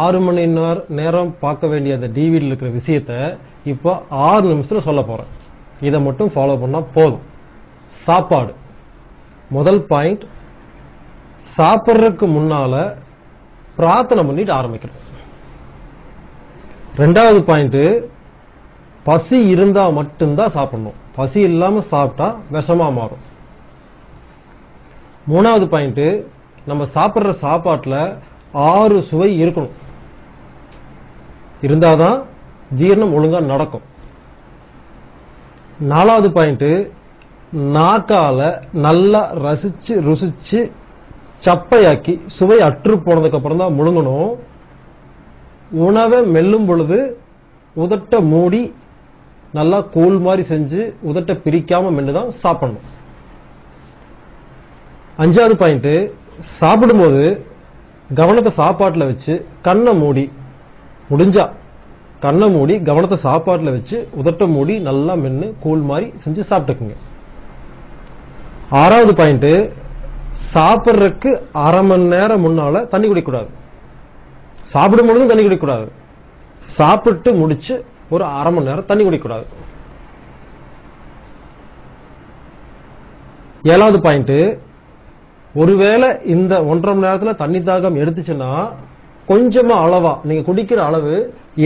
6 மணி நேரம் பார்க்க வேண்டிய அந்த டிவிடியில் இருக்கிற விஷயத்தை இப்போ 6 நிமிஷத்துல சொல்ல போறேன். இதை மட்டும் ஃபாலோ பண்ணா போதும். சாப்பாடு. முதல் பாயிண்ட், சாப்பிட்றதுக்கு முன்னால பிரார்த்தனை பண்ணிட்டு ஆரம்பிக்கணும். ரெண்டாவது பாயிண்ட், பசி இருந்தா மட்டும்தான் சாப்பிடணும். பசி இல்லாம சாப்பிட்டா விஷமா மாறும். மூணாவது பாயிண்ட், நம்ம சாப்பிட்ற சாப்பாட்டுல 6 சுவை இருக்கணும். இருந்தாதான் ஜீரணம் ஒழுங்கா நடக்கும். நாலாவது பாயிண்ட், நாக்கால நல்லா ரசிச்சு ருசிச்சு சப்பையாக்கி சுவை அற்று போனதுக்கு அப்புறம் தான் முழுங்கணும். உணவை மெல்லும் பொழுது உதட்ட மூடி நல்லா கூழ் மாதிரி செஞ்சு உதட்ட பிரிக்காம மென்னுதான் சாப்பிடணும். அஞ்சாவது பாயிண்ட், சாப்பிடும்போது கவனத்தை சாப்பாட்டுல வச்சு கண்ணை மூடி, முடிஞ்சா கண்ணை மூடி கவனத்தை சாப்பாட்டுல வச்சு உதட்ட மூடி நல்லா மென்னு கூழ் மாதிரி செஞ்சு சாப்பிட்டுக்குங்க. ஆறாவது பாயிண்ட், சாப்பிட்றதுக்கு அரை மணி நேரம் முன்னால தண்ணி குடிக்கக்கூடாது. சாப்பிடும் பொழுதும் தண்ணி குடிக்கக்கூடாது. சாப்பிட்டு முடிச்சு ஒரு அரை மணி நேரம் தண்ணி குடிக்கக்கூடாது. ஏழாவது பாயிண்ட், ஒருவேளை இந்த 1.5 மணி நேரத்துல தண்ணி தாகம் எடுத்துச்சுன்னா கொஞ்சமா அளவா, நீங்க குடிக்கிற அளவு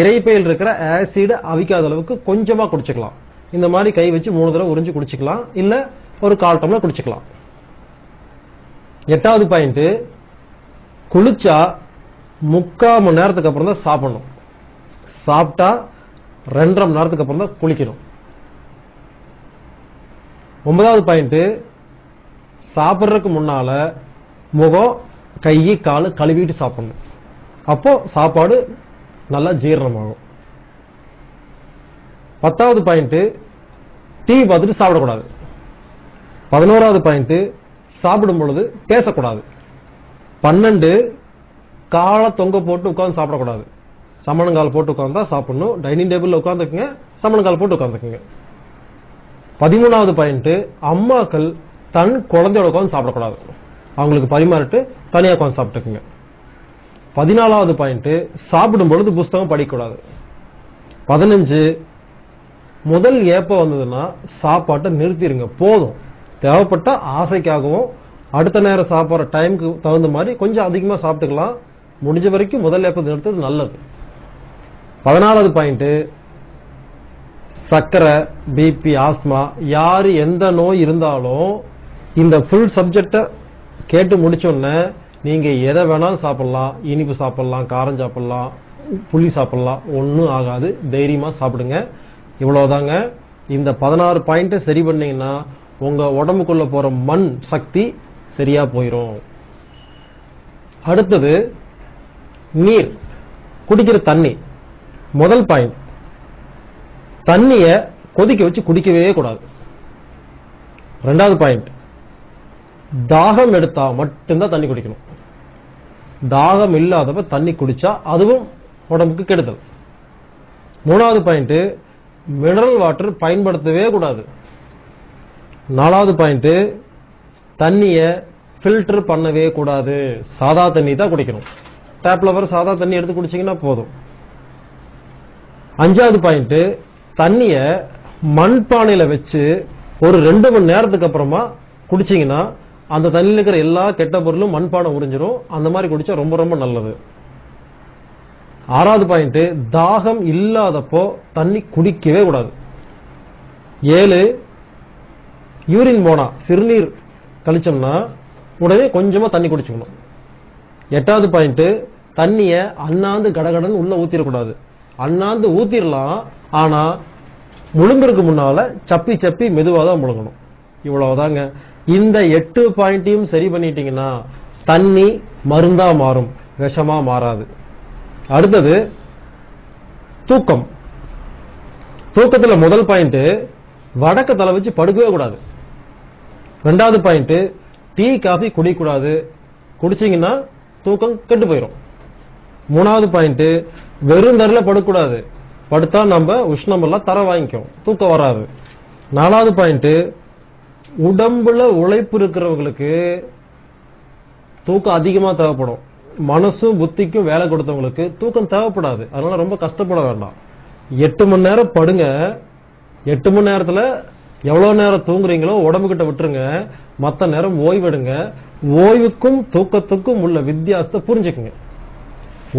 இரைப்பையில் இருக்கிற ஆசிட் அவிக்காத அளவுக்கு கொஞ்சமா குடிச்சுக்கலாம். இந்த மாதிரி கை வச்சு 3 தடவை உறிஞ்சு குடிச்சுக்கலாம், இல்ல ஒரு 1/4 டம்ளர் குடிச்சுக்கலாம். எட்டாவது பாயிண்ட், குளிச்சா 3/4 மணி நேரத்துக்கு அப்புறம் தான் சாப்பிடணும். சாப்பிட்டா 2.5 மணி நேரத்துக்கு அப்புறம் தான் குளிக்கணும். 9வது பாயிண்ட், சாப்பிட்றதுக்கு முன்னால முகம் கை காலு கழுவிட்டு சாப்பிடணும். அப்போ சாப்பாடு நல்லா ஜீரணமாகும். 10வது பாயிண்ட், டிவி பார்த்துட்டு சாப்பிடக்கூடாது. 11வது பாயிண்ட், சாப்பிடும் பொழுது பேசக்கூடாது. 12, காலை தொங்க போட்டு உட்கார்ந்து சாப்பிடக்கூடாது. சமணங்கால் போட்டு உட்கார்ந்தா சாப்பிடணும். டைனிங் டேபிள்ல உட்காந்துக்குங்க, சமணங்கால் போட்டு உட்காந்துக்குங்க. 13வது பாயிண்ட், அம்மாக்கள் தன் குழந்தையோட உட்காந்து சாப்பிடக்கூடாது. அவங்களுக்கு பரிமாறிட்டு தனியா உட்காந்து சாப்பிட்டுக்குங்க. 14வது பாயிண்ட், சாப்பிடும் பொழுது புஸ்தகம் படிக்கக்கூடாது. 15, முதல் ஏப்பம் வந்ததுன்னா சாப்பாட்டை நிறுத்திடுங்க, போதும். தேவைப்பட்ட ஆசைக்காகவும் அடுத்த நேரம் சாப்பிட்ற டைமுக்கு தகுந்த மாதிரி கொஞ்சம் அதிகமா சாப்பிட்டுக்கலாம். முடிஞ்ச வரைக்கும் முதல் ஏப்பத்தை நிறுத்துறது நல்லது. 16வது பாயிண்ட், சர்க்கரை, பிபி, ஆஸ்மா, யாரு எந்த நோய் இருந்தாலும் இந்த ஃபுல் சப்ஜெக்ட கேட்டு முடிச்சோடனே நீங்க எதை வேணாலும் சாப்பிடலாம். இனிப்பு சாப்பிடலாம், காரம் சாப்பிடலாம், புளி சாப்பிடலாம், ஒன்னும் ஆகாது. தைரியமா சாப்பிடுங்க. இவ்வளவுதாங்க. இந்த 16 பாயிண்ட் சரி பண்ணீங்கன்னா உங்க உடம்புக்குள்ள போற மண் சக்தி சரியா போயிரும். அடுத்தது நீர், குடிக்கிற தண்ணி. முதல் பாயிண்ட், தண்ணிய கொதிக்க வச்சு குடிக்கவே கூடாது. 2வது பாயிண்ட், தாகம் எடுத்தா மட்டும்தான் தண்ணி குடிக்கணும். தாகம் இல்லாதப்ப தண்ணி குடிச்சா அதுவும் உடம்புக்கு கெடுதல். 3வது பாயிண்ட், மினரல் வாட்டர் பயன்படுத்தவே கூடாது. 4வது பாயிண்ட், தண்ணிய ஃபில்டர் பண்ணவே கூடாது. சாதா தண்ணி தான் குடிக்கணும். டேப்ல வர சாதா தண்ணி எடுத்து குடிச்சீங்கன்னா போதும். 5வது பாயிண்ட், தண்ணிய மண்பானையில வச்சு ஒரு 2 மணி நேரத்துக்கு அப்புறமா குடிச்சீங்கன்னா அந்த தண்ணியில் இருக்கிற எல்லா கெட்ட பொருளும் மண்பானை உறிஞ்சிரும். அந்த மாதிரி குடிச்சா ரொம்ப ரொம்ப நல்லது. 6வது பாயிண்ட், தாகம் இல்லாதப்போ தண்ணி குடிக்கவே கூடாது. 7, யூரின் போனா, சிறுநீர் கழிச்சோம்னா உடனே கொஞ்சமா தண்ணி குடிச்சுக்கணும். 8வது பாயிண்ட், தண்ணிய அண்ணாந்து கடகடன் உள்ள ஊத்திடக்கூடாது. அண்ணாந்து ஊத்திரலாம், ஆனா முழுங்குறதுக்கு முன்னால சப்பி சப்பி மெதுவா தான் முழுங்கணும். இவ்வளவுதாங்க. இந்த 8 பாயிண்டையும் சரி பண்ணிட்டீங்கன்னா தண்ணி மருந்தா மாறும், விஷமா மாறாது. அடுத்தது தூக்கம். தூக்கத்துல முதல் பாயிண்ட், வடக்க தலை வச்சு படுக்கவே கூடாது. 2வது பாயிண்ட், டீ காஃபி குடிக்கூடாது. குடிச்சீங்கன்னா தூக்கம் கெட்டு போயிடும். 3வது பாயிண்ட், வெறும் தரையில படுக்கூடாது. படுத்தா நம்ம உஷ்ணம் எல்லாம் தர வாங்கிக்கும், தூக்கம் வராது. 4வது பாயிண்ட், உடம்புல உழைப்பு இருக்கிறவங்களுக்கு தூக்கம் அதிகமா தேவைப்படும். மனசும் புத்திக்கும் வேலை கொடுத்தவங்களுக்கு தூக்கம் தேவைப்படாது. அதனால ரொம்ப கஷ்டப்பட வேண்டாம். 8 மணி நேரம் படுங்க. 8 மணி நேரத்துல எவ்வளவு நேரம் தூங்குறீங்களோ உடம்புகிட்ட விட்டுருங்க. மத்த நேரம் ஓய்வெடுங்க. ஓய்வுக்கும் தூக்கத்துக்கும் உள்ள வித்தியாசத்தை புரிஞ்சுக்குங்க.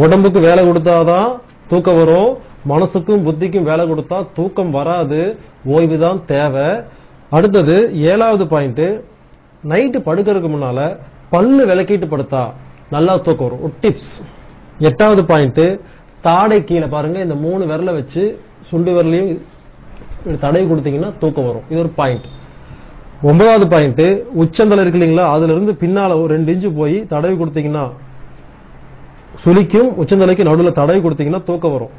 உடம்புக்கு வேலை கொடுத்தாதான் தூக்கம் வரும். மனசுக்கும் புத்திக்கும் வேலை கொடுத்தா தூக்கம் வராது. ஓய்வு தான் தேவை. அடுத்தது 7வது பாயிண்ட், நைட்டு படுக்கிறதுக்கு முன்னால பல்லு விளக்கிட்டு படுத்தா நல்லா தூக்கம் வரும். ஒரு டிப்ஸ். 8வது பாயிண்ட், தாடை கீழே பாருங்க, இந்த 3 விரலை வச்சு சுண்டு விரலையும் தடவி கொடுத்தீங்கன்னா தூக்கம் வரும். இது ஒரு பாயிண்ட். 9வது பாயிண்ட், உச்சந்தலை இருக்கு இல்லைங்களா, அதுல இருந்து பின்னால ஒரு 2 இன்ச்சு போய் தடவி கொடுத்தீங்கன்னா, சுளிக்கும் உச்சந்தலைக்கு நடுவில் தடவி கொடுத்தீங்கன்னா தூக்கம் வரும்.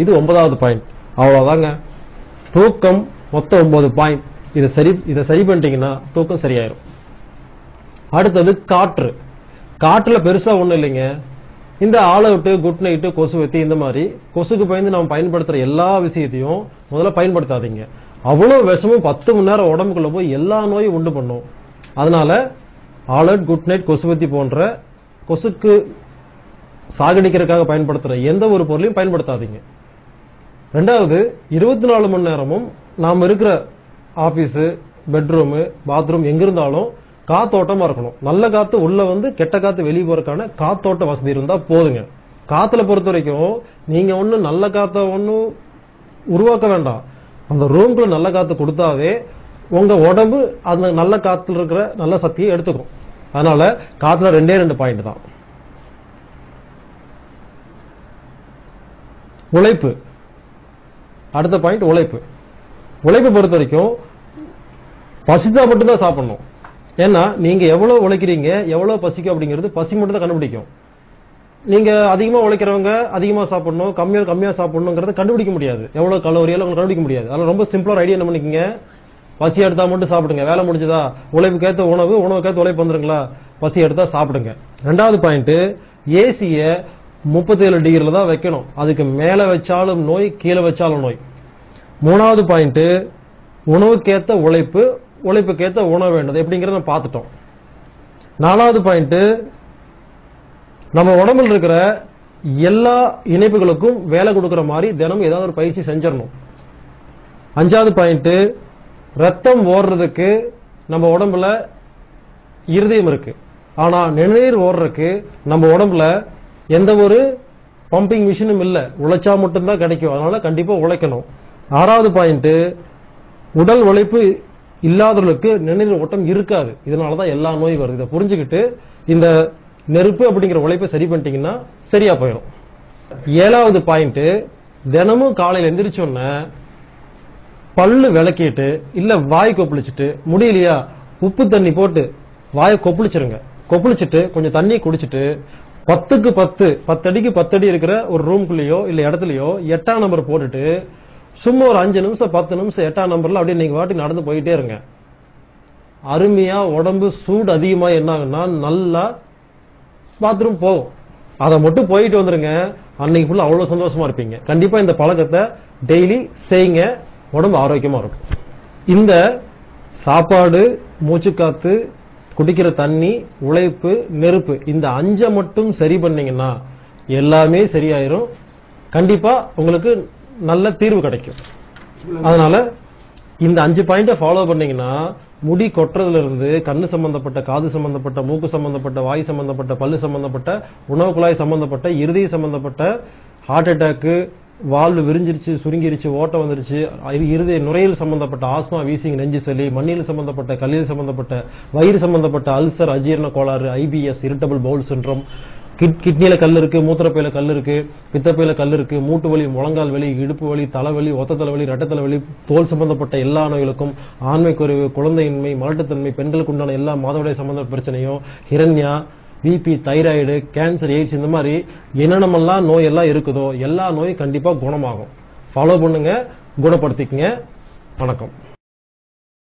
இது 9வது பாயிண்ட். அவ்வளவுதாங்க. தூக்கம் மொத்தம் 9 பாயிண்ட். இதை சரி பண்ணிட்டீங்கன்னா தூக்கம் சரியாயிரும். அடுத்தது காற்று. காற்றுல பெருசா ஒண்ணும் இல்லைங்க. இந்த ஆல் அவுட், குட் நைட், கொசு வெத்தி, இந்த மாதிரி கொசுக்கு பயந்து நம்ம பயன்படுத்துற எல்லா விஷயத்தையும் முதல்ல பயன்படுத்தாதீங்க. அவ்வளவு விஷமும் 10 மணி நேரம் உடம்புக்குள்ள போய் எல்லா நோயும் உண்டு பண்ணும். அதனால ஆல் அவுட், குட் நைட், கொசு வெத்தி போன்ற கொசுக்கு சாகடிக்கிறதுக்காக பயன்படுத்துற எந்த ஒரு பொருளையும் பயன்படுத்தாதீங்க. 2வது, 24 மணி நேரமும் நாம இருக்கிற ஆபீஸ், பெட்ரூம், பாத்ரூம் எங்க இருந்தாலும் காத்தோட்டமா இருக்கணும். நல்ல காத்து உள்ள வந்து கெட்ட காத்து வெளியே போறதுக்கான காத்தோட்ட வசதி இருந்தா போதுங்க. காத்துல பொறுத்த வரைக்கும் நீங்க ஒன்னும் நல்ல காத்த ஒன்னும் உருவாக்க வேண்டாம். அந்த ரூம்குள்ள நல்ல காத்து கொடுத்தாவே உங்க உடம்பு அந்த நல்ல காத்துல இருக்கிற நல்ல சக்தியை எடுத்துக்கும். அதனால காத்துல 2 பாயிண்ட் தான். உழைப்பு. அடுத்த பாயிண்ட் உழைப்பு. உழைப்பு பொறுத்த வரைக்கும் பசித்தா மட்டும்தான் சாப்பிடணும். ஏன்னா நீங்க எவ்வளவு உழைக்கிறீங்க, எவ்வளவு பசிக்கும் அப்படிங்கிறது பசி மட்டும் தான் கண்டுபிடிக்கும். நீங்க அதிகமா உழைக்கிறவங்க அதிகமா சாப்பிடணும், கம்மியா சாப்பிடணுங்கிறத கண்டுபிடிக்க முடியாது. எவ்வளவு கலோரியெல்லாம் உங்களுக்கு கண்டுபிடிக்க முடியாது. அதனால ரொம்ப சிம்பிளா ஐடியா என்ன பண்ணிக்கங்க, பசி எடுத்தா மட்டும் சாப்பிடுங்க. வேலை முடிஞ்சதா, உழைப்புக்கேற்ற உணவு, உணவுக்கேற்ற உழைப்பு வந்துருங்களா, பசி எடுத்தா சாப்பிடுங்க. 2வது பாயிண்ட், ஏசிய 37 டிகிரில தான் வைக்கணும். அதுக்கு மேல வச்சாலும் நோய், கீழே வச்சாலும் நோய். 3வது பாயிண்ட், உணவுக்கேற்ற உழைப்பு, உழைப்புக்கேற்ற உணவு வேண்டது எப்படிங்கறத நம்ம பார்த்துட்டோம். 4வது பாயிண்ட், நம்ம உடம்புல இருக்கிற எல்லா இணைப்புகளுக்கும் வேலை கொடுக்கிற மாதிரி தினமும் ஏதாவது ஒரு பயிற்சி செஞ்சிடணும். 5வது பாயிண்ட், ரத்தம் ஓடுறதுக்கு நம்ம உடம்புல இருதயம் இருக்கு. ஆனா நிணநீர் ஓடுறதுக்கு நம்ம உடம்புல எந்த ஒரு பம்பிங் மிஷினும் இல்ல. உழைச்சா மட்டும்தான் கிடைக்கும். அதனால கண்டிப்பா உழைக்கணும். 6வது பாயிண்ட், உடல் உழைப்பு இல்லாதவர்களுக்கு நிணநீர் ஓட்டம் இருக்காது. இதனாலதான் எல்லா நோயும் வருது. இதை புரிஞ்சுக்கிட்டு இந்த நெருப்பு அப்படிங்கிற உழைப்பை சரி பண்ணிட்டீங்கன்னா சரியா போயிடும். 7வது பாயிண்ட், தினமும் காலையில் எந்திரிச்சோன்ன பல்லு விளக்கிட்டு இல்ல வாய் கொப்பளிச்சுட்டு, முடியலையா உப்பு தண்ணி போட்டு வாயை கொப்பளிச்சிருங்க. கொப்பளிச்சுட்டு கொஞ்சம் தண்ணி குடிச்சிட்டு 10க்கு 10 அடிக்கு 10 அடி இருக்கிற ஒரு ரூம்குள்ளேயோ இல்ல இடத்துலயோ 8ஆம் நம்பர் போட்டுட்டு சும்மா ஒரு 5 நிமிஷம் 10 நிமிஷம் 8ஆம் நம்பர்ல அப்படியே நீங்க வாட்டி நடந்து போயிட்டே இருங்க. அருமையா உடம்பு சூடு அதிகமா என்ன ஆகுன்னா நல்லா பாத்ரூம் போகும். அதை மட்டும் போயிட்டு வந்துருங்க. அன்னைக்கு ஃபுல்லா அவ்வளவு சந்தோஷமா இருப்பீங்க. கண்டிப்பா இந்த பழக்கத்தை டெய்லி செய்யுங்க. உடம்பு ஆரோக்கியமா இருக்கும். இந்த சாப்பாடு, மூச்சுக்காத்து, குடிக்கிற தண்ணி, உழைப்பு, நெருப்பு, இந்த 5 மட்டும் சரி பண்ணீங்கன்னா எல்லாமே சரியாயிரும். கண்டிப்பா உங்களுக்கு நல்ல தீர்வு கிடைக்கும். அதனால இந்த 5 பாயிண்ட ஃபாலோ பண்ணீங்கன்னா முடி கொட்டுறதுல இருந்து கண்ணு சம்பந்தப்பட்ட, காது சம்பந்தப்பட்ட, மூக்கு சம்பந்தப்பட்ட, வாய் சம்பந்தப்பட்ட, பல்லு சம்பந்தப்பட்ட, உணவு குழாய் சம்பந்தப்பட்ட, இருதய சம்பந்தப்பட்ட, ஹார்ட் அட்டாக்கு, வால்வு விரிஞ்சிருச்சு, சுருங்கிருச்சு, ஓட்டம் வந்துருச்சு, இருதய நுரையீரல் சம்பந்தப்பட்ட ஆஸ்மா, வீசிங், நெஞ்சு சளி, மண்ணீரல் சம்பந்தப்பட்ட, கல்லீரல் சம்பந்தப்பட்ட, வயிறு சம்பந்தப்பட்ட அல்சர், அஜீரண கோளாறு, ஐபிஎஸ், இரிட்டபிள் பவுல் சிண்ட்ரோம், கிட்னியில கல் இருக்கு, மூத்திரப்பையில கல் இருக்கு, பித்தப்பையில கல் இருக்கு, மூட்டு வலி, முழங்கால் வலி, இடுப்பு வலி, தலைவலி, ஒத்த தலைவலி, ரெட்ட தலைவலி, தோல் சம்பந்தப்பட்ட எல்லா நோய்களுக்கும், ஆண்மை குறைவு, குழந்தையின்மை, மலட்டுத்தன்மை, பெண்களுக்கு உண்டான எல்லா மாதவிடாய் சம்பந்த பிரச்சனையும், ஹிரண்யா, பிபி, தைராய்டு, கேன்சர், எய்ட்ஸ், இந்த மாதிரி என்னென்னமெல்லாம் நோய் எல்லாம் இருக்குதோ எல்லா நோயும் கண்டிப்பா குணமாகும். ஃபாலோ பண்ணுங்க, குணப்படுத்திக்கங்க. வணக்கம்.